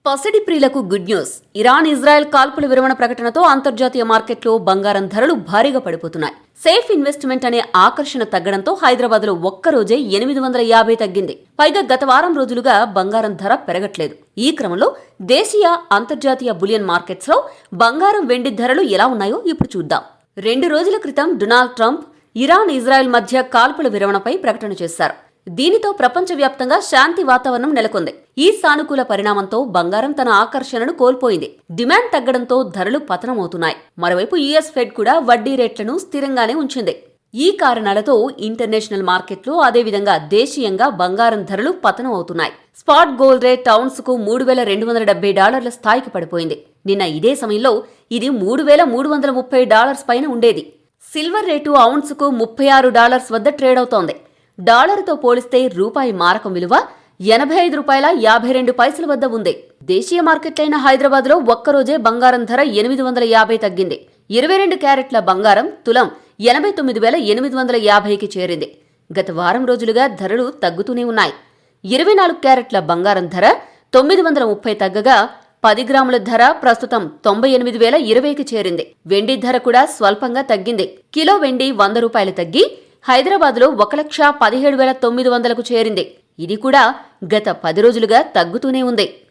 పసిడి ప్రియులకు good news. Iran Israel కాల్పుల విరమణ ప్రకటనతో అంతర్జాతీయ మార్కెట్లో బంగారం ధరలు భారీగా పడిపోతున్నాయి. సేఫ్ ఇన్వెస్ట్మెంట్ అనే ఆకర్షణ తగ్గడంతో హైదరాబాద్లో ఒక్కరోజే 850 తగ్గింది. పైగా గత వారం రోజులుగా బంగారం ధర పెరగట్లేదు. ఈ క్రమంలో దేశీయ, అంతర్జాతీయ బులియన్ మార్కెట్స్లో బంగారం, వెండి ధరలు ఎలా ఉన్నాయో ఇప్పుడు చూద్దాం. 2 రోజుల క్రితం డొనాల్డ్ ట్రంప్ ఇరాన్ ఇజ్రాయెల్ మధ్య కాల్పుల విరమణపై ప్రకటన చేశారు. దీనితో ప్రపంచవ్యాప్తంగా శాంతి వాతావరణం నెలకొంది. ఈ సానుకూల పరిణామంతో బంగారం తన ఆకర్షణను కోల్పోయింది. డిమాండ్ తగ్గడంతో ధరలు పతనమవుతున్నాయి. మరోవైపు యుఎస్ ఫెడ్ కూడా వడ్డీ రేట్లను స్థిరంగానే ఉంచింది. ఈ కారణాలతో ఇంటర్నేషనల్ మార్కెట్లు, అదేవిధంగా దేశీయంగా బంగారం ధరలు పతనమవుతున్నాయి. స్పాట్ గోల్డ్ రేట్ ఔన్స్కు $3,270 స్థాయికి పడిపోయింది. నిన్న ఇదే సమయంలో ఇది $3,330 పైన ఉండేది. సిల్వర్ రేటు ఔన్స్కు $36 వద్ద ట్రేడ్ అవుతోంది. డాలర్తో పోలిస్తే రూపాయి మారకం విలువ $85.52 వద్ద ఉంది. దేశీయ మార్కెట్లైన హైదరాబాద్లో ఒక్కరోజే బంగారం ధర 850 తగ్గింది. 22 క్యారెట్ల బంగారం తులం 89,850కి చేరింది. గత వారం రోజులుగా ధరలు తగ్గుతూనే ఉన్నాయి. 24 క్యారెట్ల బంగారం ధర 930 తగ్గగా 10 గ్రాముల ధర ప్రస్తుతం 98,020కి చేరింది. వెండి ధర కూడా స్వల్పంగా తగ్గింది. కిలో వెండి ₹100 తగ్గి హైదరాబాద్లో 1,17,900కు చేరింది. ఇది కూడా గత 10 రోజులుగా తగ్గుతూనే ఉంది.